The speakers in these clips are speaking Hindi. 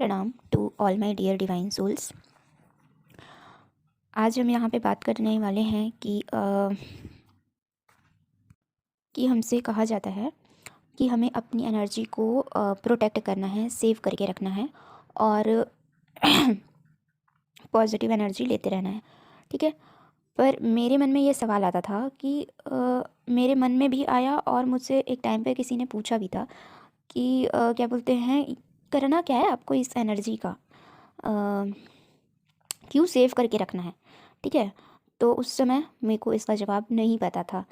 प्रणाम to all my dear divine souls. आज हम यहाँ पे बात करने वाले हैं कि हमसे कहा जाता है कि हमें अपनी एनर्जी को प्रोटेक्ट करना है, सेव करके रखना है और पॉजिटिव एनर्जी लेते रहना है। ठीक है, पर मेरे मन में ये सवाल आता था कि मेरे मन में भी आया और मुझसे एक टाइम पे किसी ने पूछा भी था कि क्या बोलते हैं, करना क्या है आपको इस एनर्जी का, क्यों सेव करके रखना है। ठीक है, तो उस समय मेरे को इसका जवाब नहीं पता था।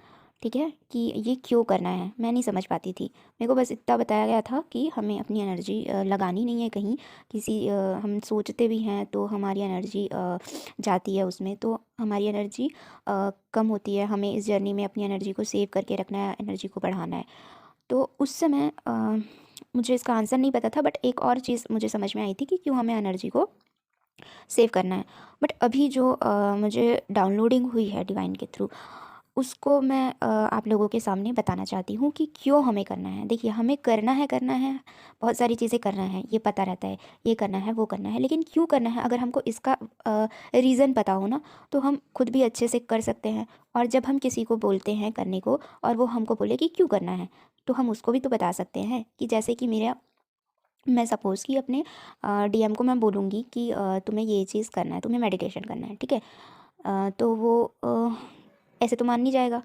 ठीक है, कि ये क्यों करना है मैं नहीं समझ पाती थी। मेरे को बस इतना बताया गया था कि हमें अपनी एनर्जी लगानी नहीं है कहीं किसी हम सोचते भी हैं तो हमारी एनर्जी जाती है उसमें, तो हमारी एनर्जी कम होती है। हमें इस जर्नी में अपनी एनर्जी को सेव करके रखना है, एनर्जी को बढ़ाना है। तो उस समय मुझे इसका आंसर नहीं पता था, बट एक और चीज़ मुझे समझ में आई थी कि क्यों हमें एनर्जी को सेव करना है। बट अभी जो मुझे डाउनलोडिंग हुई है डिवाइन के थ्रू, उसको मैं आप लोगों के सामने बताना चाहती हूँ कि क्यों हमें करना है। देखिए, हमें करना है, बहुत सारी चीज़ें करना है, ये पता रहता है, ये करना है, वो करना है, लेकिन क्यों करना है अगर हमको इसका रीज़न पता हो ना, तो हम खुद भी अच्छे से कर सकते हैं। और जब हम किसी को बोलते हैं करने को और वो हमको बोले कि क्यों करना है, तो हम उसको भी तो बता सकते हैं। कि जैसे कि मैं सपोज़ कि अपने डीएम को मैं बोलूँगी कि तुम्हें ये चीज़ करना है, तुम्हें मेडिटेशन करना है। ठीक है, तो वो ऐसे तो मान नहीं जाएगा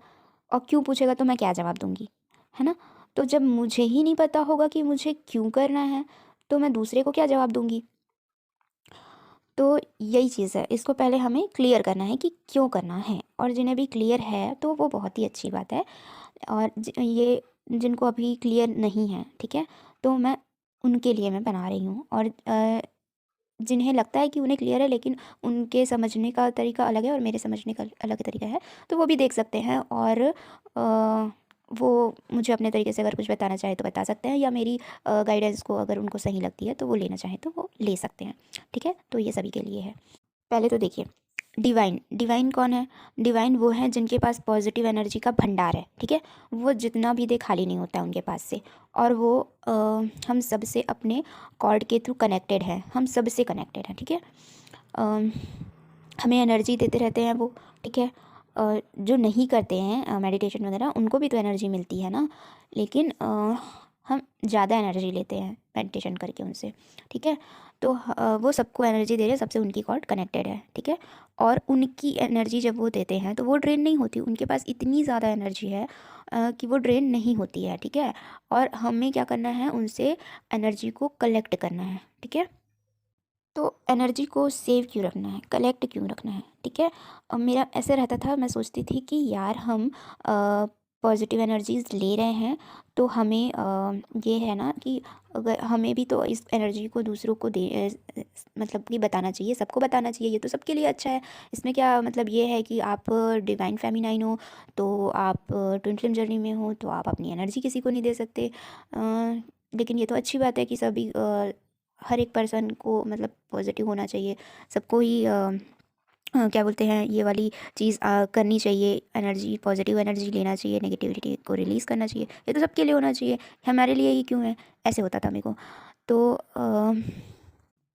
और क्यों पूछेगा तो मैं क्या जवाब दूँगी, है ना। तो जब मुझे ही नहीं पता होगा कि मुझे क्यों करना है, तो मैं दूसरे को क्या जवाब दूँगी। तो यही चीज़ है, इसको पहले हमें क्लियर करना है कि क्यों करना है। और जिन्हें भी क्लियर है तो वो बहुत ही अच्छी बात है। और ये जिनको अभी क्लियर नहीं है, ठीक है, तो मैं उनके लिए मैं बना रही हूँ। और जिन्हें लगता है कि उन्हें क्लियर है लेकिन उनके समझने का तरीका अलग है और मेरे समझने का अलग तरीका है, तो वो भी देख सकते हैं। और वो मुझे अपने तरीके से अगर कुछ बताना चाहे तो बता सकते हैं, या मेरी गाइडेंस को अगर उनको सही लगती है तो वो लेना चाहे तो वो ले सकते हैं। ठीक है, तो ये सभी के लिए है। पहले तो देखिए, डिवाइन डिवाइन कौन है। डिवाइन वो हैं जिनके पास पॉजिटिव एनर्जी का भंडार है। ठीक है, वो जितना भी दे खाली नहीं होता है उनके पास से। और वो हम सब से अपने कॉर्ड के थ्रू कनेक्टेड हैं, हम सब से कनेक्टेड हैं। ठीक है, अ, हमें एनर्जी देते रहते हैं वो। ठीक है, जो नहीं करते हैं मेडिटेशन वगैरह उनको भी तो एनर्जी मिलती है ना, लेकिन हम ज़्यादा एनर्जी लेते हैं मेडिटेशन करके उनसे। ठीक है, तो वो सबको एनर्जी दे रहे हैं, सबसे उनकी कॉर्ड कनेक्टेड है। ठीक है, और उनकी एनर्जी जब वो देते हैं तो वो ड्रेन नहीं होती, उनके पास इतनी ज़्यादा एनर्जी है कि वो ड्रेन नहीं होती है। ठीक है, और हमें क्या करना है, उनसे एनर्जी को कलेक्ट करना है। ठीक है, तो एनर्जी को सेव क्यों रखना है, कलेक्ट क्यों रखना है। ठीक है, मेरा ऐसे रहता था, मैं सोचती थी कि यार हम पॉजिटिव एनर्जीज ले रहे हैं तो हमें ये है ना कि अगर हमें भी तो इस एनर्जी को दूसरों को मतलब कि बताना चाहिए, सबको बताना चाहिए, ये तो सबके लिए अच्छा है। इसमें क्या मतलब ये है कि आप डिवाइन फेमिनाइन हो तो आप ट्विन फ्लेम जर्नी में हो तो आप अपनी एनर्जी किसी को नहीं दे सकते। लेकिन ये तो अच्छी बात है कि सभी हर एक पर्सन को मतलब पॉजिटिव होना चाहिए, सबको ही क्या बोलते हैं, ये वाली चीज़ करनी चाहिए, एनर्जी पॉजिटिव एनर्जी लेना चाहिए, नेगेटिविटी को रिलीज़ करना चाहिए। ये तो सबके लिए होना चाहिए, हमारे लिए ही क्यों है। ऐसे होता था मेरे को। तो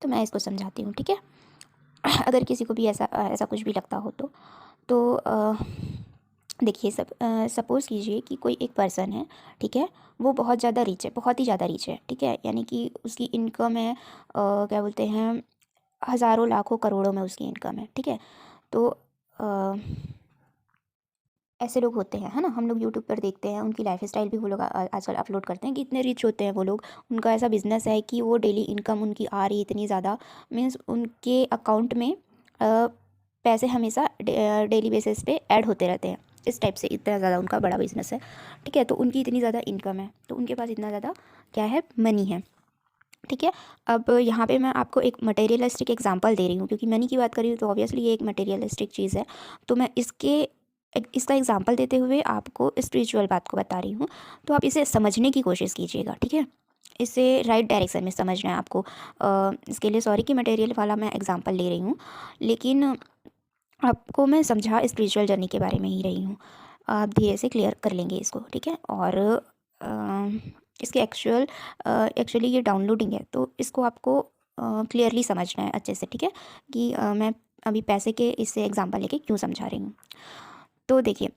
तो मैं इसको समझाती हूँ। ठीक है, अगर किसी को भी ऐसा कुछ भी लगता हो तो देखिए, सपोज़ कीजिए कि कोई एक पर्सन है। ठीक है, वो बहुत ज़्यादा रिच है, बहुत ही ज़्यादा रिच है। ठीक है, यानी कि उसकी इनकम है क्या बोलते हैं, हज़ारों लाखों करोड़ों में उसकी इनकम है। ठीक है, तो अ, ऐसे लोग होते हैं, है ना। हम लोग यूट्यूब पर देखते हैं, उनकी लाइफ स्टाइल भी वो लोग आजकल अपलोड करते हैं कि इतने रिच होते हैं वो लोग। उनका ऐसा बिजनेस है कि वो डेली इनकम उनकी आ रही इतनी ज़्यादा, मीन्स उनके अकाउंट में पैसे हमेशा डेली बेसिस पे ऐड होते रहते हैं। इस टाइप से इतना ज़्यादा उनका बड़ा बिजनेस है। ठीक है, तो उनकी इतनी ज़्यादा इनकम है, तो उनके पास इतना ज़्यादा क्या है, मनी है। ठीक है, अब यहाँ पे मैं आपको एक मटेरियलिस्टिक एग्जांपल दे रही हूँ, क्योंकि मनी की बात करी हूँ तो ऑब्वियसली ये एक मटेरियलिस्टिक चीज़ है। तो मैं इसका एग्जांपल देते हुए आपको स्पिरिचुअल बात को बता रही हूँ, तो आप इसे समझने की कोशिश कीजिएगा। ठीक है, इसे राइट डायरेक्शन में समझना है आपको। इसके लिए सॉरी कि मटेरियल वाला मैं एग्जांपल ले रही हूँ, लेकिन आपको मैं समझा स्पिरिचुअल जर्नी के बारे में ही रही हूँ। आप धीरे से क्लियर कर लेंगे इसको। ठीक है, और इसके एक्चुअली ये डाउनलोडिंग है तो इसको आपको क्लियरली समझना है अच्छे से, ठीक है, कि मैं अभी पैसे के इससे एग्जांपल लेके क्यों समझा रही हूँ। तो देखिए,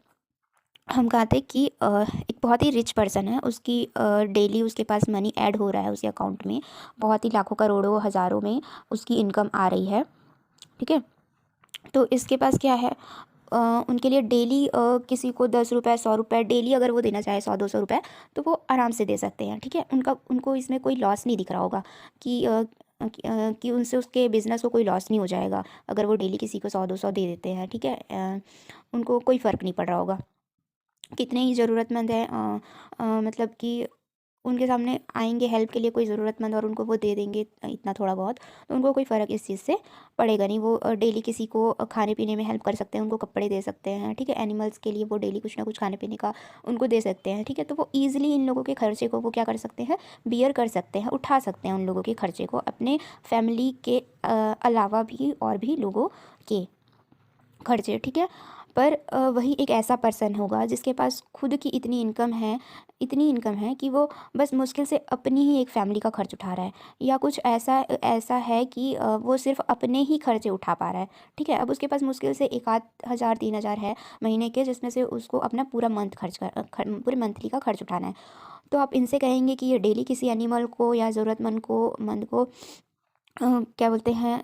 हम कहा थे कि एक बहुत ही रिच पर्सन है, उसकी डेली उसके पास मनी ऐड हो रहा है उसके अकाउंट में, बहुत ही लाखों करोड़ों हज़ारों में उसकी इनकम आ रही है, ठीक है। तो इसके पास क्या है, उनके लिए डेली किसी को 10 रुपये 100 रुपये डेली अगर वो देना चाहे 100-200 रुपये, तो वो आराम से दे सकते हैं, ठीक है। उनको इसमें कोई लॉस नहीं दिख रहा होगा कि कि उनसे उसके बिज़नेस को कोई लॉस नहीं हो जाएगा अगर वो डेली किसी को 100-200 दे देते हैं, ठीक है। उनको कोई फ़र्क नहीं पड़ रहा होगा। कितने ही ज़रूरतमंद हैं, मतलब कि उनके सामने आएंगे हेल्प के लिए कोई ज़रूरतमंद और उनको वो दे देंगे इतना थोड़ा बहुत, तो उनको कोई फ़र्क इस चीज़ से पड़ेगा नहीं। वो डेली किसी को खाने पीने में हेल्प कर सकते हैं, उनको कपड़े दे सकते हैं, ठीक है। एनिमल्स के लिए वो डेली कुछ ना कुछ खाने पीने का उनको दे सकते हैं, ठीक है। तो वो ईज़िली इन लोगों के खर्चे को वो क्या कर सकते हैं, बियर कर सकते हैं, उठा सकते हैं उन लोगों के खर्चे को, अपने फैमिली के अलावा भी और भी लोगों के खर्चे, ठीक है। पर वही एक ऐसा पर्सन होगा जिसके पास खुद की इतनी इनकम है कि वो बस मुश्किल से अपनी ही एक फैमिली का खर्च उठा रहा है, या कुछ ऐसा ऐसा है कि वो सिर्फ अपने ही खर्चे उठा पा रहा है, ठीक है। अब उसके पास मुश्किल से 1,000-3,000 है महीने के, जिसमें से उसको अपना पूरा पूरे मंथली का खर्च उठाना है। तो आप इनसे कहेंगे कि ये डेली किसी एनिमल को या ज़रूरतमंद को क्या बोलते हैं,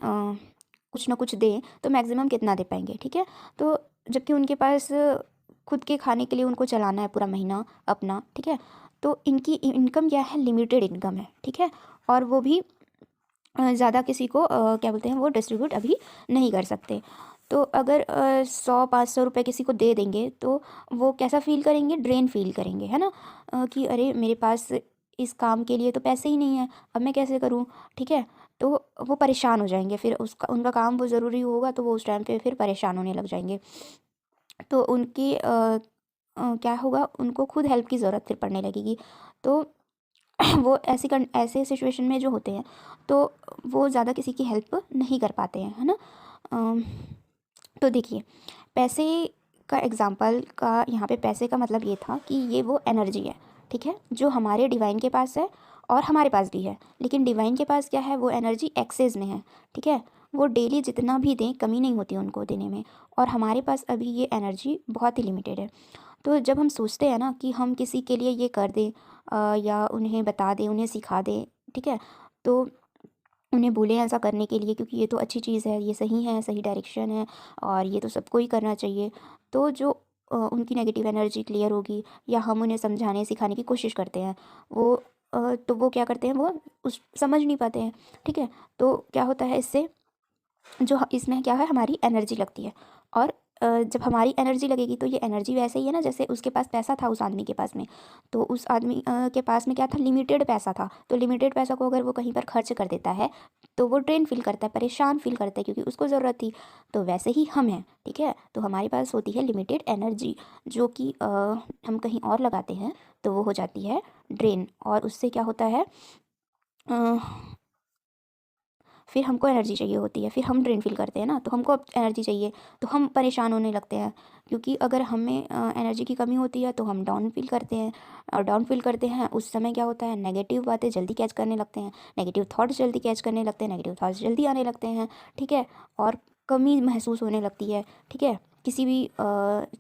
कुछ ना कुछ दें, तो मैक्सिमम कितना दे पाएंगे, ठीक है। तो जबकि उनके पास खुद के खाने के लिए उनको चलाना है पूरा महीना अपना, ठीक है। तो इनकी इनकम क्या है, लिमिटेड इनकम है, ठीक है। और वो भी ज़्यादा किसी को क्या बोलते हैं, वो डिस्ट्रीब्यूट अभी नहीं कर सकते। तो अगर 100-500 रुपये किसी को दे देंगे तो वो कैसा फ़ील करेंगे, ड्रेन फ़ील करेंगे, है ना। कि अरे मेरे पास इस काम के लिए तो पैसे ही नहीं है, अब मैं कैसे करूँ, ठीक है। तो वो परेशान हो जाएंगे, फिर उसका उनका काम वो ज़रूरी होगा तो वो उस टाइम पे फिर परेशान होने लग जाएंगे। तो उनकी क्या होगा, उनको खुद हेल्प की ज़रूरत फिर पड़ने लगेगी। तो वो ऐसे सिचुएशन में जो होते हैं, तो वो ज़्यादा किसी की हेल्प नहीं कर पाते हैं, है ना। अम, तो देखिए, पैसे का एग्जांपल का यहाँ पे पैसे का मतलब ये था कि ये वो एनर्जी है, ठीक है, जो हमारे डिवाइन के पास है और हमारे पास भी है। लेकिन डिवाइन के पास क्या है, वो एनर्जी एक्सेस में है, ठीक है। वो डेली जितना भी दें कमी नहीं होती उनको देने में, और हमारे पास अभी ये एनर्जी बहुत ही लिमिटेड है। तो जब हम सोचते हैं ना कि हम किसी के लिए ये कर दें, या उन्हें बता दें, उन्हें सिखा दें, ठीक है, तो उन्हें बोलें ऐसा करने के लिए, क्योंकि ये तो अच्छी चीज़ है, ये सही है, सही डायरेक्शन है और ये तो सबको ही करना चाहिए। तो जो उनकी नेगेटिव एनर्जी क्लियर होगी, या हम उन्हें समझाने सिखाने की कोशिश करते हैं, वो तो वो क्या करते हैं, वो उस समझ नहीं पाते हैं, ठीक है। तो क्या होता है इससे, जो इसमें क्या है, हमारी एनर्जी लगती है। और जब हमारी एनर्जी लगेगी तो ये एनर्जी वैसे ही है ना, जैसे उसके पास पैसा था उस आदमी के पास में, तो उस आदमी के पास में क्या था, लिमिटेड पैसा था। तो लिमिटेड पैसा को अगर वो कहीं पर खर्च कर देता है तो वो ड्रेन फील करता है, परेशान फील करता है, क्योंकि उसको ज़रूरत थी। तो वैसे ही हम हैं, ठीक है। तो हमारे पास होती है लिमिटेड एनर्जी, जो कि हम कहीं और लगाते हैं तो वो हो जाती है ड्रेन, और उससे क्या होता है, फिर हमको एनर्जी चाहिए होती है, फिर हम ड्रेन फील करते हैं ना, तो हमको अब एनर्जी चाहिए, तो हम परेशान होने लगते हैं। क्योंकि अगर हमें एनर्जी की कमी होती है तो हम डाउन फील करते हैं, और डाउन फील करते हैं उस समय क्या होता है, नेगेटिव बातें जल्दी कैच करने लगते हैं, नेगेटिव थॉट्स जल्दी कैच करने लगते हैं, नेगेटिव थॉट्स जल्दी आने लगते हैं, ठीक है। और कमी महसूस होने लगती है, ठीक है। किसी भी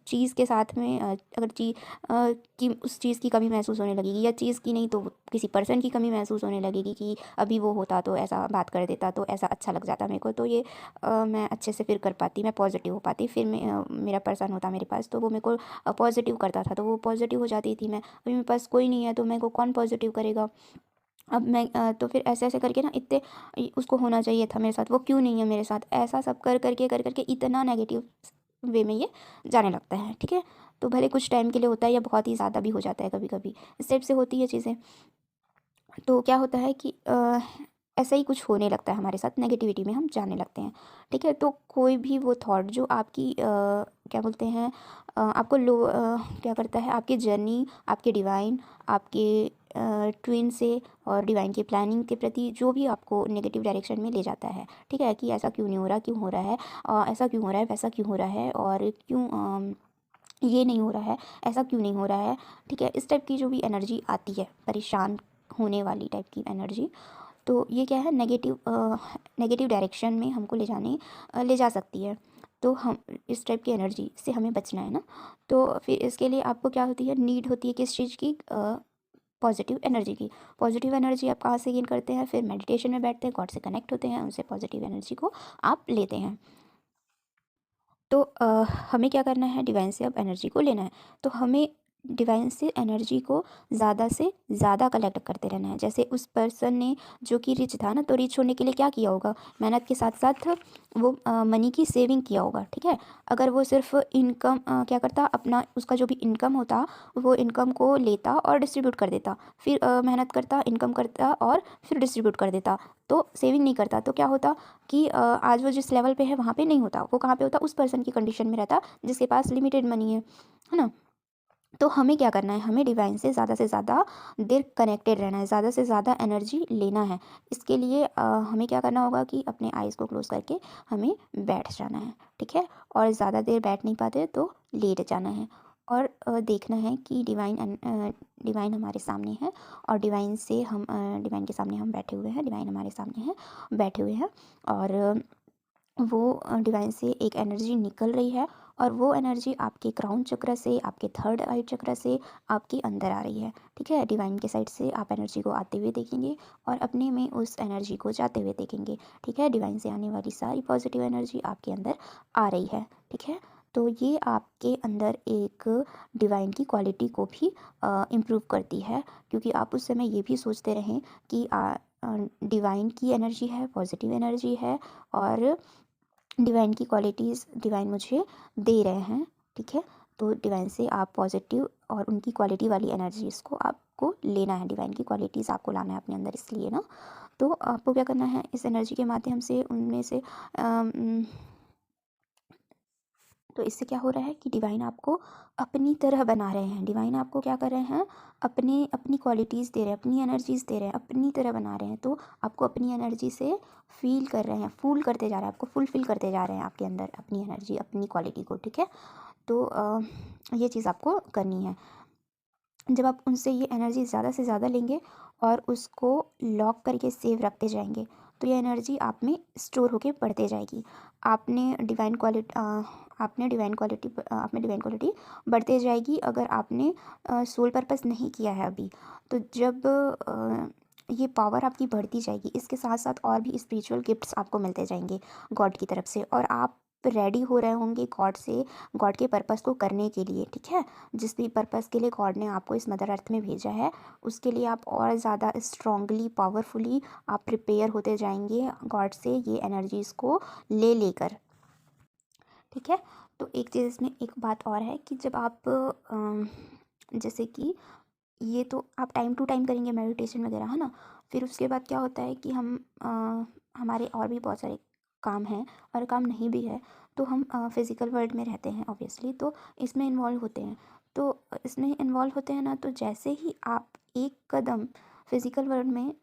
चीज़ के साथ में अगर कि उस चीज़ की कमी महसूस होने लगेगी, या चीज़ की नहीं तो किसी पर्सन की कमी महसूस होने लगेगी, कि अभी वो होता तो ऐसा बात कर देता तो ऐसा अच्छा लग जाता मेरे को, तो ये मैं अच्छे से फिर कर पाती, मैं पॉजिटिव हो पाती, फिर मेरा पर्सन होता मेरे पास तो वो मेरे को पॉजिटिव करता था, तो वो पॉजिटिव हो जाती थी मैं। अभी मेरे पास कोई नहीं है तो मेरे को कौन पॉजिटिव करेगा। अब मैं तो फिर ऐसे ऐसे करके ना, इतने उसको होना चाहिए था मेरे साथ, वो क्यों नहीं है मेरे साथ, ऐसा सब कर करके इतना नेगेटिव वे में ये जाने लगता है, ठीक है। तो भले कुछ टाइम के लिए होता है, या बहुत ही ज़्यादा भी हो जाता है कभी कभी, इस टाइप से होती है चीज़ें। तो क्या होता है कि ऐसा ही कुछ होने लगता है हमारे साथ, नेगेटिविटी में हम जाने लगते हैं, ठीक है। तो कोई भी वो थॉट जो आपकी क्या बोलते हैं, आपको क्या करता है, आपकी जर्नी, आपके डिवाइन, आपके ट्विन से और डिवाइन की प्लानिंग के प्रति जो भी आपको नेगेटिव डायरेक्शन में ले जाता है, ठीक है। कि ऐसा क्यों नहीं हो रहा, क्यों हो रहा है, ऐसा क्यों हो रहा है, वैसा क्यों हो रहा है, और क्यों ये नहीं हो रहा है, ऐसा क्यों नहीं हो रहा है, ठीक है। इस टाइप की जो भी एनर्जी आती है, परेशान होने वाली टाइप की एनर्जी, तो ये क्या है, नेगेटिव डायरेक्शन में हमको ले जा सकती है। तो हम इस टाइप की एनर्जी से हमें बचना है ना। तो फिर इसके लिए आपको क्या होती है, नीड होती है किस चीज़ की, पॉजिटिव एनर्जी की। पॉजिटिव एनर्जी आप कहाँ से गेन करते हैं, फिर मेडिटेशन में बैठते हैं, गॉड से कनेक्ट होते हैं, उनसे पॉजिटिव एनर्जी को आप लेते हैं। तो हमें क्या करना है, डिवाइन से अब एनर्जी को लेना है। तो हमें डिवाइन से एनर्जी को ज़्यादा से ज़्यादा कलेक्ट करते रहना है। जैसे उस पर्सन ने जो कि रिच था ना, तो रिच होने के लिए क्या किया होगा, मेहनत के साथ साथ वो मनी की सेविंग किया होगा, ठीक है। अगर वो सिर्फ इनकम क्या करता, अपना उसका जो भी इनकम होता वो इनकम को लेता और डिस्ट्रीब्यूट कर देता, फिर मेहनत करता, इनकम करता और फिर डिस्ट्रीब्यूट कर देता, तो सेविंग नहीं करता, तो क्या होता कि आज वो जिस लेवल पे है वहाँ पे नहीं होता, वो कहाँ पे होता, उस पर्सन की कंडीशन में रहता जिसके पास लिमिटेड मनी है ना। तो हमें क्या करना है, हमें डिवाइन से ज़्यादा देर कनेक्टेड रहना है, ज़्यादा से ज़्यादा एनर्जी लेना है। इसके लिए हमें क्या करना होगा कि अपने आइज़ को क्लोज़ करके हमें बैठ जाना है, ठीक है। और ज़्यादा देर बैठ नहीं पाते तो लेट जाना है, और देखना है कि डिवाइन हमारे सामने है, और डिवाइन के सामने हम बैठे हुए हैं, डिवाइन हमारे सामने है, बैठे हुए हैं, और वो डिवाइन से एक एनर्जी निकल रही है, और वो एनर्जी आपके क्राउन चक्र से, आपके थर्ड आई चक्र से आपके अंदर आ रही है, ठीक है। डिवाइन के साइड से आप एनर्जी को आते हुए देखेंगे और अपने में उस एनर्जी को जाते हुए देखेंगे, ठीक है। डिवाइन से आने वाली सारी पॉजिटिव एनर्जी आपके अंदर आ रही है, ठीक है। तो ये आपके अंदर एक डिवाइन की क्वालिटी को भी इम्प्रूव करती है, क्योंकि आप उस समय ये भी सोचते रहें कि डिवाइन की एनर्जी है, पॉजिटिव एनर्जी है, और डिवाइन की क्वालिटीज़ डिवाइन मुझे दे रहे हैं, ठीक है। तो डिवाइन से आप पॉजिटिव और उनकी क्वालिटी वाली एनर्जीज़ को आपको लेना है, डिवाइन की क्वालिटीज़ आपको लाना है अपने अंदर, इसलिए ना। तो आपको क्या करना है, इस एनर्जी के माध्यम से उनमें से तो इससे क्या हो रहा है कि डिवाइन आपको अपनी तरह बना रहे हैं, डिवाइन आपको क्या कर रहे हैं, अपनी क्वालिटीज़ दे रहे हैं, अपनी एनर्जीज़ दे रहे हैं, अपनी तरह बना रहे हैं। तो आपको अपनी एनर्जी से फील कर रहे हैं, फूल करते जा रहे हैं, आपको फुलफिल करते जा रहे हैं आपके अंदर अपनी एनर्जी, अपनी क्वालिटी को, ठीक है। तो ये चीज़ आपको करनी है। जब आप उनसे ये एनर्जी ज़्यादा से ज़्यादा लेंगे और उसको लॉक करके सेव रखते जाएंगे, तो ये एनर्जी आप में स्टोर होके बढ़ते जाएगी। आपने डिवाइन क्वालिटी आप में डिवाइन क्वालिटी बढ़ते जाएगी, अगर आपने सोल पर्पस नहीं किया है अभी। तो जब ये पावर आपकी बढ़ती जाएगी, इसके साथ साथ और भी स्पिरिचुअल गिफ्ट्स आपको मिलते जाएंगे गॉड की तरफ से, और आप रेडी हो रहे होंगे गॉड के पर्पस को करने के लिए, ठीक है। जिस भी पर्पस के लिए गॉड ने आपको इस मदर अर्थ में भेजा है, उसके लिए आप और ज़्यादा स्ट्रांगली, पावरफुली आप प्रिपेयर होते जाएंगे गॉड से ये एनर्जीज़ को लेकर, ठीक है। तो एक चीज़ इसमें एक बात और है कि जब आप जैसे कि ये तो आप टाइम टू टाइम करेंगे मेडिटेशन वगैरह, है ना। फिर उसके बाद क्या होता है कि हमारे और भी बहुत सारे काम हैं, और काम नहीं भी है तो हम फिज़िकल वर्ल्ड में रहते हैं ऑब्वियसली, तो इसमें इन्वॉल्व होते हैं। तो इसमें इन्वॉल्व होते हैं ना, तो जैसे ही आप एक कदम फिज़िकल वर्ल्ड में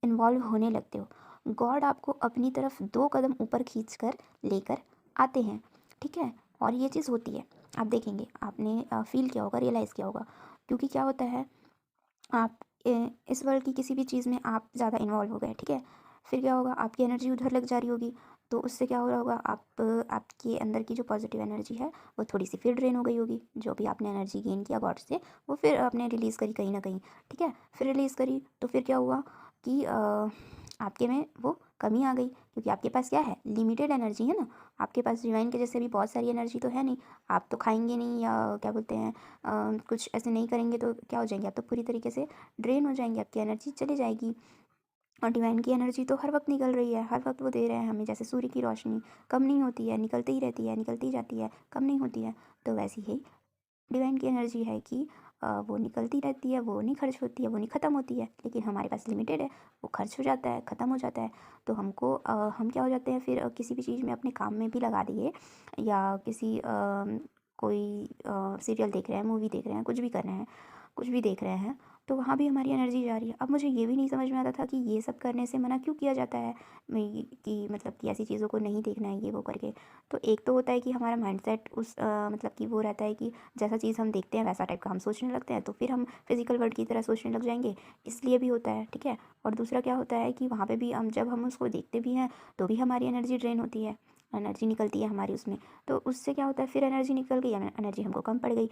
इन्वॉल्व होने लगते हो, गॉड आपको अपनी तरफ 2 कदम ऊपर खींच कर लेकर आते हैं, ठीक है। और ये चीज़ होती है, आप देखेंगे, आपने फील किया होगा, रियलाइज़ किया होगा। क्योंकि क्या होता है, आप इस वर्ल्ड की किसी भी चीज़ में आप ज़्यादा इन्वॉल्व हो गए, ठीक है। फिर क्या होगा, आपकी एनर्जी उधर लग जा रही होगी, तो उससे क्या हो रहा होगा, आपके अंदर की जो पॉजिटिव एनर्जी है वो थोड़ी सी फिर ड्रेन हो गई होगी। जो भी आपने एनर्जी गेन किया गॉड से, वो फिर आपने रिलीज़ करी कहीं ना कहीं, ठीक है। फिर रिलीज़ करी तो फिर क्या हुआ कि आपके में वो कमी आ गई, क्योंकि आपके पास क्या है, लिमिटेड एनर्जी है ना। आपके पास डिवाइन के जैसे भी बहुत सारी एनर्जी तो है नहीं। आप तो खाएंगे नहीं, या क्या बोलते हैं, कुछ ऐसे नहीं करेंगे तो क्या हो जाएंगे आप, तो पूरी तरीके से ड्रेन हो जाएंगे, आपकी एनर्जी चली जाएगी। और डिवाइन की एनर्जी तो हर वक्त निकल रही है, हर वक्त वो दे रहे हैं हमें, जैसे सूर्य की रोशनी कम नहीं होती है, निकलती ही रहती है, निकलती ही जाती है, कम नहीं होती है। तो वैसी ही डिवाइन की एनर्जी है कि वो निकलती रहती है, वो नहीं खर्च होती है, वो नहीं ख़त्म होती है, लेकिन हमारे पास लिमिटेड है, वो खर्च हो जाता है, ख़त्म हो जाता है। तो हम क्या हो जाते हैं फिर, किसी भी चीज़ में अपने काम में भी लगा दिए, या किसी कोई सीरियल देख रहे हैं, मूवी देख रहे हैं, कुछ भी कर रहे हैं, कुछ भी देख रहे हैं, तो वहाँ भी हमारी एनर्जी जा रही है। अब मुझे ये भी नहीं समझ में आता था कि ये सब करने से मना क्यों किया जाता है, कि मतलब कि ऐसी चीज़ों को नहीं देखना है ये वो करके। तो एक तो होता है कि हमारा माइंडसेट उस मतलब कि वो रहता है कि जैसा चीज़ हम देखते हैं वैसा टाइप का हम सोचने लगते हैं, तो फिर हम फिजिकल वर्ल्ड की तरह सोचने लग जाएंगे, इसलिए भी होता है, ठीक है। और दूसरा क्या होता है कि वहाँ पे भी हम जब हम उसको देखते भी हैं तो भी हमारी एनर्जी ड्रेन होती है, एनर्जी निकलती है हमारी उसमें। तो उससे क्या होता है, फिर एनर्जी निकल गई, एनर्जी हमको कम पड़ गई,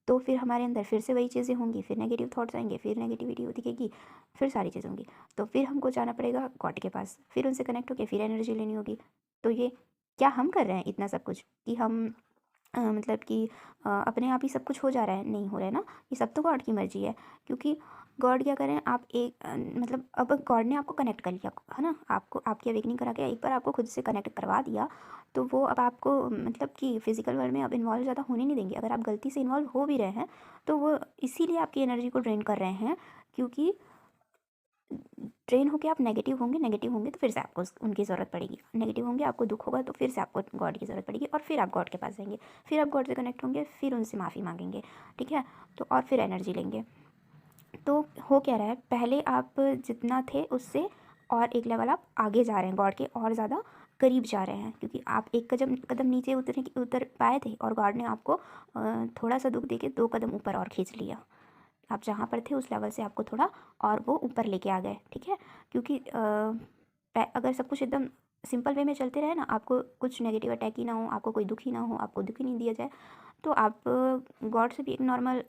तो फिर हमारे अंदर फिर से वही चीज़ें होंगी, फिर नेगेटिव थॉट्स आएंगे, फिर नेगेटिविटी दिखेगी, फिर सारी चीज़ें होंगी। तो फिर हमको जाना पड़ेगा गॉड के पास, फिर उनसे कनेक्ट होकर फिर एनर्जी लेनी होगी। तो ये क्या हम कर रहे हैं इतना सब कुछ कि हम मतलब कि अपने आप ही सब कुछ हो जा रहा है, नहीं हो रहा है ना। ये सब तो गॉड की मर्जी है, क्योंकि गॉड क्या करें, आप एक मतलब अब गॉड ने आपको कनेक्ट कर लिया है ना, आपको आपकी अवेकनिंग करा के एक बार आपको खुद से कनेक्ट करवा दिया, तो वो अब आपको मतलब कि फिजिकल वर्ल्ड में अब इन्वॉल्व ज़्यादा होने नहीं देंगे। अगर आप गलती से इन्वॉल्व हो भी रहे हैं तो वो इसीलिए आपकी एनर्जी को ड्रेन कर रहे हैं, क्योंकि ड्रेन होके आप नेगेटिव होंगे तो फिर से आपको उनकी ज़रूरत पड़ेगी, नेगेटिव होंगे आपको दुख होगा तो फिर से आपको गॉड की ज़रूरत पड़ेगी, और फिर आप गॉड के पास जाएंगे, फिर आप गॉड से कनेक्ट होंगे, फिर उनसे माफ़ी मांगेंगे, ठीक है। तो और फिर एनर्जी लेंगे। तो हो क्या रहा है, पहले आप जितना थे उससे और एक लेवल आप आगे जा रहे हैं, गॉड के और ज़्यादा करीब जा रहे हैं, क्योंकि आप एक कदम कदम नीचे उतर पाए थे और गॉड ने आपको थोड़ा सा दुख देके 2 कदम ऊपर और खींच लिया। आप जहाँ पर थे उस लेवल से आपको थोड़ा और वो ऊपर लेके आ गए, ठीक है। क्योंकि अगर सब कुछ एकदम सिंपल वे में चलते रहे ना, आपको कुछ नेगेटिव अटैक ही ना हो, आपको कोई दुख ही ना हो, आपको दुख ही नहीं दिया जाए, तो आप गॉड से भी एक नॉर्मल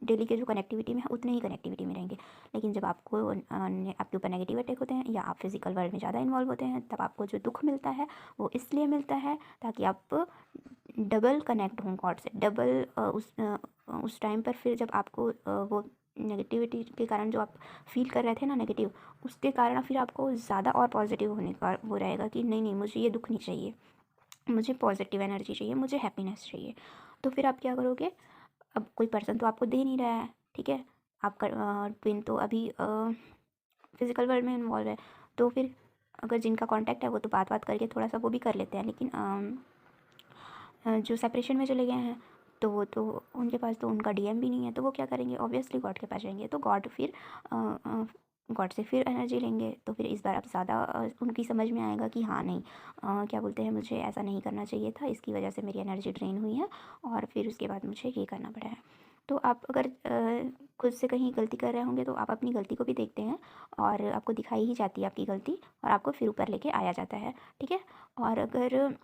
डेली के जो कनेक्टिविटी में है उतने ही कनेक्टिविटी में रहेंगे। लेकिन जब आपको आपके ऊपर नेगेटिव अटैक होते हैं या आप फिजिकल वर्ल्ड में ज़्यादा इन्वॉल्व होते हैं, तब आपको जो दुख मिलता है वो इसलिए मिलता है ताकि आप डबल कनेक्ट हों गॉड से, डबल उस टाइम पर फिर जब आपको वो नेगेटिविटी के कारण जो आप फील कर रहे थे ना नेगेटिव, उसके कारण फिर आपको ज़्यादा और पॉजिटिव होने का वो रहेगा कि नहीं नहीं, मुझे ये दुख नहीं चाहिए, मुझे पॉजिटिव एनर्जी चाहिए, मुझे हैप्पीनेस चाहिए। तो फिर आप क्या करोगे, अब कोई पर्सन तो आपको दे नहीं रहा है, ठीक है, आपका ट्विन तो अभी फिजिकल वर्ल्ड में इन्वॉल्व है, तो फिर अगर जिनका कांटेक्ट है वो तो बात बात करके थोड़ा सा वो भी कर लेते हैं, लेकिन जो सेपरेशन में चले गए हैं तो वो तो उनके पास तो उनका डीएम भी नहीं है, तो वो क्या करेंगे, ऑब्वियसली गॉड के पास जाएंगे। तो गॉड फिर गॉड से फिर एनर्जी लेंगे, तो फिर इस बार अब ज़्यादा उनकी समझ में आएगा कि हाँ नहीं, क्या बोलते हैं, मुझे ऐसा नहीं करना चाहिए था, इसकी वजह से मेरी एनर्जी ड्रेन हुई है और फिर उसके बाद मुझे ये करना पड़ा है। तो आप अगर खुद से कहीं गलती कर रहे होंगे तो आप अपनी गलती को भी देखते हैं और आपको दिखाई ही जाती है आपकी गलती, और आपको फिर ऊपर लेके आया जाता है, ठीक है। और अगर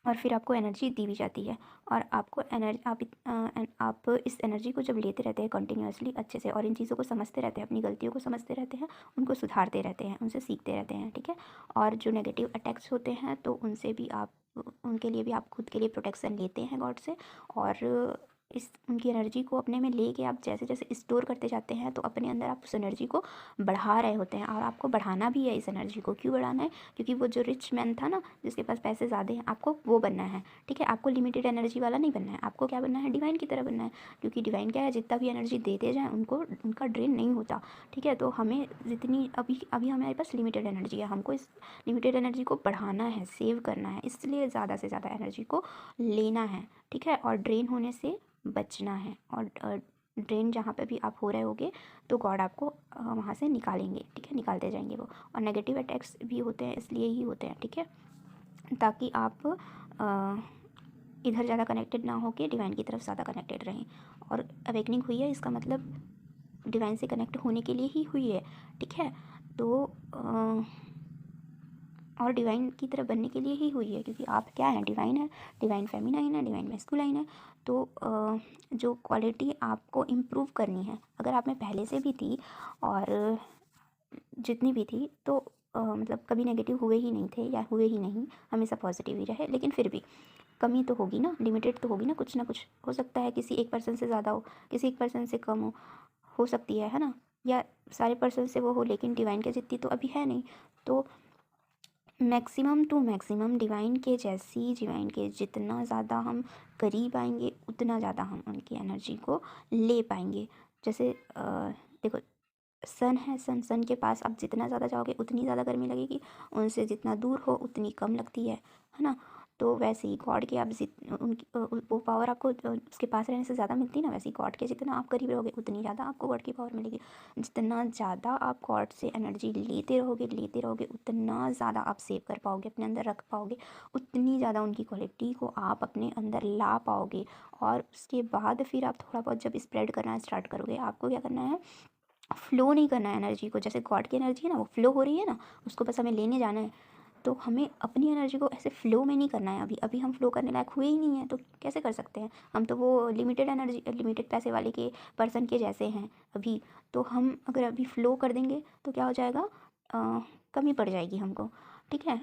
और फिर आपको एनर्जी दी भी जाती है, और आपको एनर्जी आप इस एनर्जी को जब लेते रहते हैं कंटिन्यूअसली अच्छे से, और इन चीज़ों को समझते रहते हैं, अपनी गलतियों को समझते रहते हैं, उनको सुधारते रहते हैं, उनसे सीखते रहते हैं, ठीक है। और जो नेगेटिव अटैक्स होते हैं तो उनसे भी आप, उनके लिए भी आप खुद के लिए प्रोटेक्शन लेते हैं गॉड से, और इस उनकी एनर्जी को अपने में लेके आप जैसे जैसे स्टोर करते जाते हैं तो अपने अंदर आप उस एनर्जी को बढ़ा रहे होते हैं, और आपको बढ़ाना भी है इस एनर्जी को। क्यों बढ़ाना है, क्योंकि वो जो रिच मैन था ना जिसके पास पैसे ज़्यादा हैं, आपको वो बनना है, ठीक है। आपको लिमिटेड एनर्जी वाला नहीं बनना है, आपको क्या बनना है, डिवाइन की तरह बनना है, क्योंकि डिवाइन क्या है, जितना भी एनर्जी देते जाएँ उनको उनका ड्रेन नहीं होता, ठीक है। तो हमें जितनी अभी अभी हमारे पास लिमिटेड एनर्जी है, हमको इस लिमिटेड एनर्जी को बढ़ाना है, सेव करना है, इसलिए ज़्यादा से ज़्यादा एनर्जी को लेना है, ठीक है, और ड्रेन होने से बचना है। और ड्रेन जहाँ पे भी आप हो रहे होगे तो गॉड आपको वहाँ से निकालेंगे, ठीक है, निकालते जाएंगे वो। और नेगेटिव अटैक्स भी होते हैं इसलिए ही होते हैं, ठीक है, ताकि आप इधर ज़्यादा कनेक्टेड ना होके डिवाइन की तरफ ज़्यादा कनेक्टेड रहें। और अवेकनिंग हुई है इसका मतलब डिवाइन से कनेक्ट होने के लिए ही हुई है, ठीक है। तो और डिवाइन की तरफ बनने के लिए ही हुई है, क्योंकि आप क्या हैं, डिवाइन है, डिवाइन फेमिनाइन है, डिवाइन मैस्कुलाइन है। तो जो क्वालिटी आपको इम्प्रूव करनी है, अगर आप में पहले से भी थी और जितनी भी थी, तो मतलब कभी नेगेटिव हुए ही नहीं थे या हुए ही नहीं, हमेशा पॉजिटिव ही रहे, लेकिन फिर भी कमी तो होगी ना, लिमिटेड तो होगी ना, कुछ ना कुछ हो सकता है, किसी एक पर्सन से ज़्यादा हो, किसी एक पर्सन से कम हो सकती है ना, या सारे पर्सन से वो हो, लेकिन डिवाइन के जितनी तो अभी है नहीं। तो मैक्सिमम टू मैक्सिमम डिवाइन के जैसी, डिवाइन के जितना ज़्यादा हम करीब आएंगे उतना ज़्यादा हम उनकी एनर्जी को ले पाएंगे। जैसे देखो, सन है, सन के पास आप जितना ज़्यादा जाओगे उतनी ज़्यादा गर्मी लगेगी, उनसे जितना दूर हो उतनी कम लगती है ना। तो वैसे ही गॉड के आप उनकी वो पावर आपको उसके पास रहने से ज़्यादा मिलती है ना, वैसे ही गॉड के जितना आप करीब रहोगे उतनी ज़्यादा आपको गॉड की पावर मिलेगी। जितना ज़्यादा आप गॉड से एनर्जी लेते रहोगे उतना ज़्यादा आप सेव कर पाओगे, अपने अंदर रख पाओगे, उतनी ज़्यादा उनकी क्वालिटी को आप अपने अंदर ला पाओगे। और उसके बाद फिर आप थोड़ा बहुत जब स्प्रेड करना स्टार्ट करोगे, आपको क्या करना है, फ्लो नहीं करना है एनर्जी को। जैसे गॉड की एनर्जी है ना, वो फ्लो हो रही है ना, उसको बस हमें लेने जाना है। तो हमें अपनी एनर्जी को ऐसे फ्लो में नहीं करना है। अभी अभी हम फ्लो करने लायक हुए ही नहीं हैं, तो कैसे कर सकते हैं। हम तो वो लिमिटेड एनर्जी, लिमिटेड पैसे वाले के पर्सन के जैसे हैं अभी। तो हम अगर अभी फ्लो कर देंगे तो क्या हो जाएगा, कमी पड़ जाएगी हमको, ठीक है।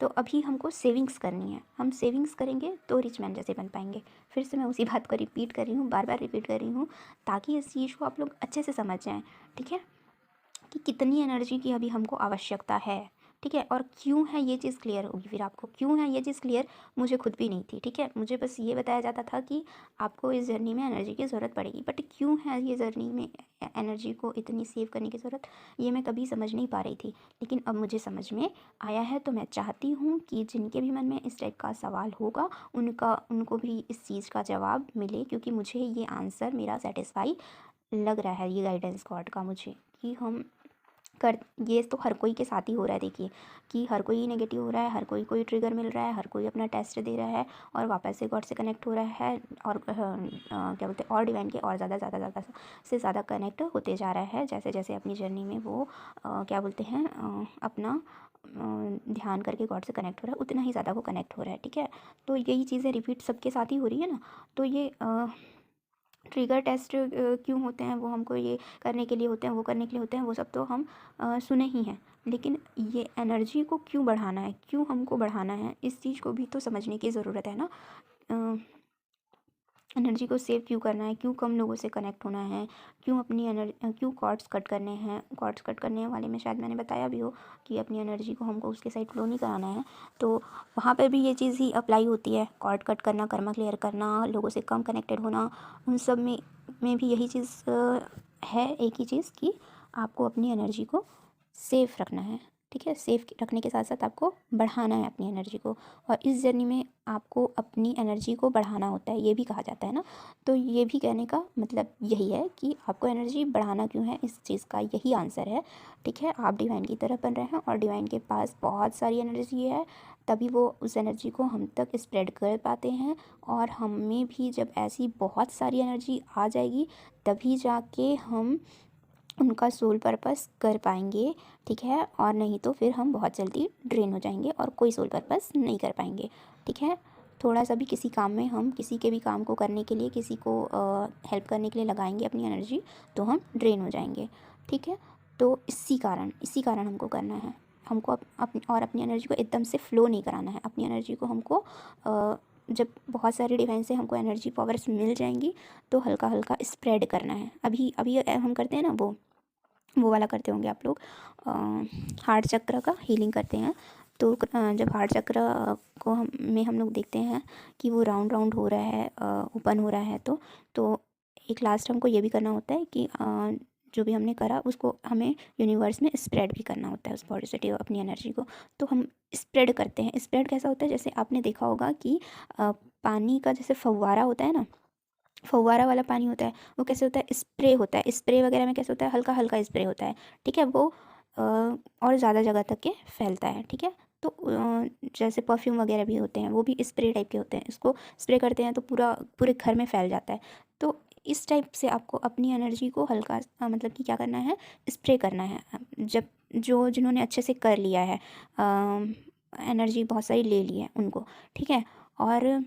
तो अभी हमको सेविंग्स करनी है, हम सेविंग्स करेंगे तो रिच मैन जैसे बन पाएंगे। फिर से मैं उसी बात को रिपीट कर रही हूँ, बार बार रिपीट कर रही हूँ, ताकि इस चीज़ को आप लोग अच्छे से समझ जाएँ, ठीक है, कि कितनी एनर्जी की अभी हमको आवश्यकता है, ठीक है। और क्यों है ये चीज़ क्लियर होगी फिर आपको, क्यों है ये चीज़ क्लियर, मुझे खुद भी नहीं थी, ठीक है। मुझे बस ये बताया जाता था कि आपको इस जर्नी में एनर्जी की ज़रूरत पड़ेगी, बट क्यों है ये जर्नी में एनर्जी को इतनी सेव करने की ज़रूरत, ये मैं कभी समझ नहीं पा रही थी। लेकिन अब मुझे समझ में आया है, तो मैं चाहती हूँ कि जिनके भी मन में इस टाइप का सवाल होगा उनको भी इस चीज़ का जवाब मिले, क्योंकि मुझे ये आंसर मेरा सेटिस्फाई लग रहा है, ये गाइडेंस गॉड का मुझे, कि हम कर, ये तो हर कोई के साथ ही हो रहा है। देखिए कि हर कोई नेगेटिव हो रहा है, हर कोई ट्रिगर मिल रहा है, हर कोई अपना टेस्ट दे रहा है और वापस से गॉड से कनेक्ट हो रहा है, और क्या बोलते हैं, और डिवाइन के और ज़्यादा से ज़्यादा कनेक्ट होते जा रहा है, जैसे जैसे अपनी जर्नी में वो क्या बोलते हैं, अपना ध्यान करके गॉड से कनेक्ट हो रहा है, उतना ही ज़्यादा वो कनेक्ट हो रहा है, ठीक है। तो यही चीज़ें रिपीट सबके साथ ही हो रही है ना। तो ये ट्रिगर टेस्ट क्यों होते हैं, वो हमको ये करने के लिए होते हैं, वो करने के लिए होते हैं, वो सब तो हम सुने ही हैं। लेकिन ये एनर्जी को क्यों बढ़ाना है, क्यों हमको बढ़ाना है, इस चीज़ को भी तो समझने की ज़रूरत है ना। एनर्जी को सेव क्यों करना है, क्यों कम लोगों से कनेक्ट होना है, क्यों अपनी क्यों कॉर्ड्स कट करने हैं। कॉर्ड्स कट करने वाले में शायद मैंने बताया भी हो कि अपनी एनर्जी को हमको उसके साइड फ्लो नहीं कराना है, तो वहाँ पर भी ये चीज़ ही अप्लाई होती है। कॉर्ड कट करना, कर्मा क्लियर करना, लोगों से कम कनेक्टेड होना, उन सब में भी यही चीज़ है, एक ही चीज़ कि आपको अपनी एनर्जी को सेफ रखना है, ठीक है। सेफ रखने के साथ साथ आपको बढ़ाना है अपनी एनर्जी को, और इस जर्नी में आपको अपनी एनर्जी को बढ़ाना होता है, ये भी कहा जाता है ना। तो ये भी कहने का मतलब यही है कि आपको एनर्जी बढ़ाना क्यों है, इस चीज़ का यही आंसर है, ठीक है। आप डिवाइन की तरफ बन रहे हैं और डिवाइन के पास बहुत सारी एनर्जी है, तभी वो उस एनर्जी को हम तक स्प्रेड कर पाते हैं। और हमें भी जब ऐसी बहुत सारी एनर्जी आ जाएगी, तभी जाके हम उनका सोल पर्पस कर पाएंगे, ठीक है। और नहीं तो फिर हम बहुत जल्दी ड्रेन हो जाएंगे और कोई सोल पर्पस नहीं कर पाएंगे, ठीक है। थोड़ा सा भी किसी काम में हम किसी के भी काम को करने के लिए, किसी को हेल्प करने के लिए लगाएंगे अपनी एनर्जी, तो हम ड्रेन हो जाएंगे, ठीक है। तो इसी कारण हमको करना है, हमको अपनी एनर्जी को एकदम से फ्लो नहीं कराना है। अपनी एनर्जी को हमको जब बहुत सारे डिवाइन से हमको एनर्जी पावर्स मिल जाएंगी, तो हल्का हल्का स्प्रेड करना है। अभी अभी हम करते हैं ना, वो वाला करते होंगे आप लोग, हार्ट चक्र का हीलिंग करते हैं। तो जब हार्ट चक्र को हम लोग देखते हैं कि वो राउंड राउंड हो रहा है, ओपन हो रहा है, तो एक लास्ट हमको ये भी करना होता है कि जो भी हमने करा उसको हमें यूनिवर्स में स्प्रेड भी करना होता है, उस पॉजिटिव अपनी एनर्जी को। तो हम स्प्रेड करते हैं। स्प्रेड कैसा होता है, जैसे आपने देखा होगा कि पानी का जैसे फव्वारा होता है ना, फव्वारा वाला पानी होता है, वो कैसे होता है, स्प्रे होता है। स्प्रे वगैरह में कैसे होता है, हल्का हल्का स्प्रे होता है, ठीक है। वो और ज़्यादा जगह तक के फैलता है, ठीक है। तो जैसे परफ्यूम वगैरह भी होते हैं, वो भी स्प्रे टाइप के होते हैं। इसको स्प्रे करते हैं तो पूरे घर में फैल जाता है। तो इस टाइप से आपको अपनी एनर्जी को हल्का मतलब कि क्या करना है, स्प्रे करना है। जब जिन्होंने अच्छे से कर लिया है, एनर्जी बहुत सारी ले ली है उनको, ठीक है। और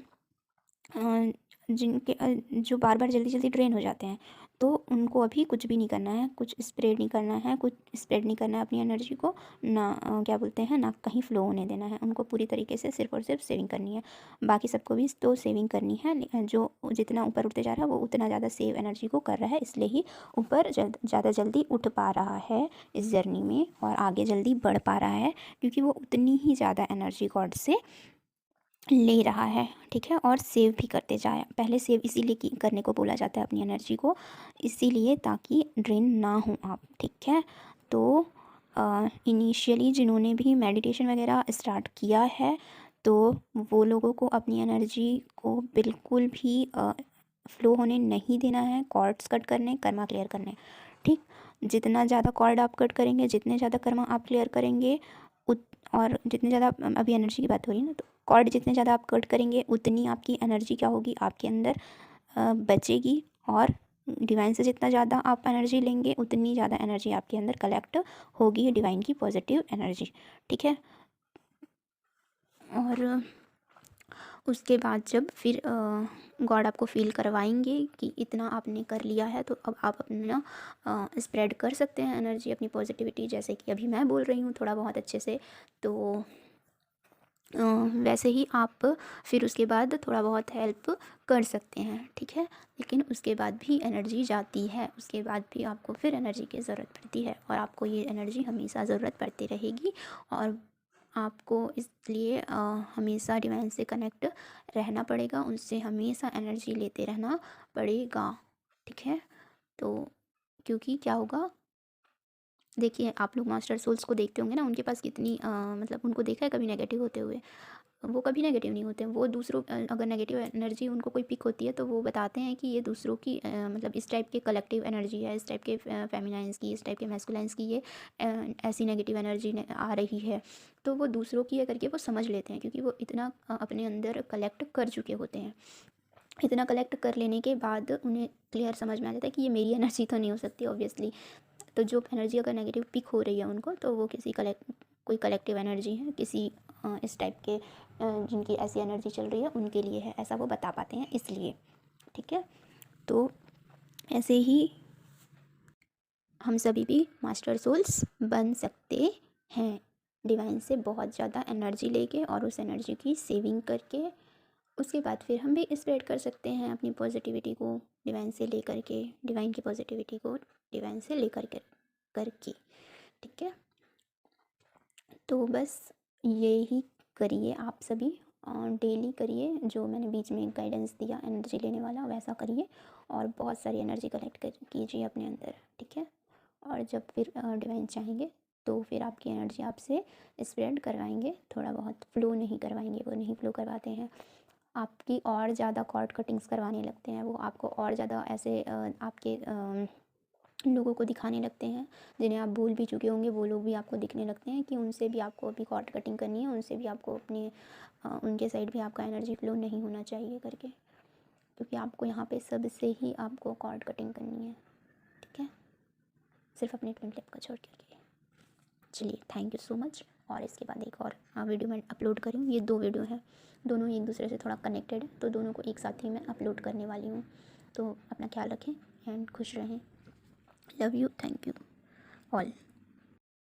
जो बार बार जल्दी जल्दी ड्रेन हो जाते हैं, तो उनको अभी कुछ भी नहीं करना है, कुछ स्प्रेड नहीं करना है, कुछ स्प्रेड नहीं करना है अपनी एनर्जी को ना, क्या बोलते हैं ना, कहीं फ्लो होने देना है। उनको पूरी तरीके से सिर्फ और सिर्फ सेविंग करनी है। बाकी सबको भी तो सेविंग करनी है, जो जितना ऊपर उठते जा रहा है वो उतना ज़्यादा सेव एनर्जी को कर रहा है, इसलिए ही ऊपर ज़्यादा जल्दी उठ पा रहा है इस जर्नी में, और आगे जल्दी बढ़ पा रहा है, क्योंकि वो उतनी ही ज़्यादा एनर्जी गॉड से ले रहा है, ठीक है। और सेव भी करते जाए। पहले सेव इसीलिए करने को बोला जाता है अपनी एनर्जी को, इसीलिए ताकि ड्रेन ना हो आप, ठीक है। तो इनिशियली जिन्होंने भी मेडिटेशन वगैरह स्टार्ट किया है, तो वो लोगों को अपनी एनर्जी को बिल्कुल भी फ्लो होने नहीं देना है। कॉर्ड्स कट करने, कर्मा क्लियर करने, ठीक। जितना ज़्यादा कॉर्ड आप कट करेंगे, जितने ज़्यादा कर्मा आप क्लियर करेंगे और जितने ज़्यादा, अभी एनर्जी की बात हो रही है ना, तो कॉर्ड जितने ज़्यादा आप कट करेंगे उतनी आपकी एनर्जी क्या होगी, आपके अंदर बचेगी। और डिवाइन से जितना ज़्यादा आप एनर्जी लेंगे उतनी ज़्यादा एनर्जी आपके अंदर कलेक्ट होगी, डिवाइन की पॉजिटिव एनर्जी, ठीक है। और उसके बाद जब फिर गॉड आपको फील करवाएंगे कि इतना आपने कर लिया है, तो अब आप अपना स्प्रेड कर सकते हैं एनर्जी, अपनी पॉजिटिविटी, जैसे कि अभी मैं बोल रही हूँ थोड़ा बहुत अच्छे से। तो वैसे ही आप फिर उसके बाद थोड़ा बहुत हेल्प कर सकते हैं, ठीक है। लेकिन उसके बाद भी एनर्जी जाती है, उसके बाद भी आपको फिर एनर्जी की ज़रूरत पड़ती है, और आपको ये एनर्जी हमेशा ज़रूरत पड़ती रहेगी। और आपको इसलिए हमेशा डिवाइन से कनेक्ट रहना पड़ेगा, उनसे हमेशा एनर्जी लेते रहना पड़ेगा, ठीक है। तो क्योंकि क्या होगा, देखिए आप लोग मास्टर सोल्स को देखते होंगे ना, उनके पास कितनी मतलब उनको देखा है कभी नेगेटिव होते हुए? वो कभी नेगेटिव नहीं होते हैं। वो दूसरों अगर नेगेटिव एनर्जी उनको कोई पिक होती है तो वो बताते हैं कि ये दूसरों की मतलब इस टाइप के कलेक्टिव एनर्जी है, इस टाइप के फेमिनाइंस की, इस टाइप के मैस्कुलाइंस की ये ऐसी नेगेटिव एनर्जी आ रही है। तो वो दूसरों की है करके वो समझ लेते हैं, क्योंकि वो इतना अपने अंदर कलेक्ट कर चुके होते हैं। इतना कलेक्ट कर लेने के बाद उन्हें क्लियर समझ में आ जाता है कि ये मेरी एनर्जी तो नहीं हो सकती ऑब्वियसली। तो जो एनर्जी अगर नेगेटिव पिक हो रही है उनको, तो वो कोई कलेक्टिव एनर्जी है, किसी इस टाइप के जिनकी ऐसी एनर्जी चल रही है उनके लिए है, ऐसा वो बता पाते हैं इसलिए, ठीक है। तो ऐसे ही हम सभी भी मास्टर सोल्स बन सकते हैं, डिवाइन से बहुत ज़्यादा एनर्जी लेके और उस एनर्जी की सेविंग करके। उसके बाद फिर हम भी स्प्रेड कर सकते हैं अपनी पॉजिटिविटी को डिवाइन से लेकर के, डिवाइन की पॉजिटिविटी को डिवाइन से लेकर करके, ठीक है। तो बस यही करिए आप सभी, डेली करिए जो मैंने बीच में गाइडेंस दिया एनर्जी लेने वाला, वैसा करिए और बहुत सारी एनर्जी कलेक्ट कर कीजिए अपने अंदर, ठीक है। और जब फिर डिवाइन चाहेंगे तो फिर आपकी एनर्जी आपसे स्प्रेड करवाएंगे, थोड़ा बहुत, फ्लो नहीं करवाएंगे, वो नहीं फ्लो करवाते हैं आपकी, और ज़्यादा कॉर्ड कटिंग्स करवाने लगते हैं वो आपको, और ज़्यादा ऐसे आपके लोगों को दिखाने लगते हैं जिन्हें आप भूल भी चुके होंगे, वो लोग भी आपको दिखने लगते हैं कि उनसे भी आपको अभी कॉर्ड कटिंग करनी है, उनसे भी आपको अपने उनके साइड भी आपका एनर्जी फ्लो नहीं होना चाहिए करके, क्योंकि आपको यहाँ पे सबसे ही आपको कॉर्ड कटिंग करनी है, ठीक है, सिर्फ अपने ट्विन फ्लेम का छोड़ करके। चलिए, थैंक यू सो मच। और इसके बाद एक और वीडियो मैं अपलोड करूँ, ये 2 वीडियो हैं, दोनों एक दूसरे से थोड़ा कनेक्टेड है, तो दोनों को एक साथ ही मैं अपलोड करने वाली हूँ। तो अपना ख्याल रखें एंड खुश रहें। Love you, thank you all.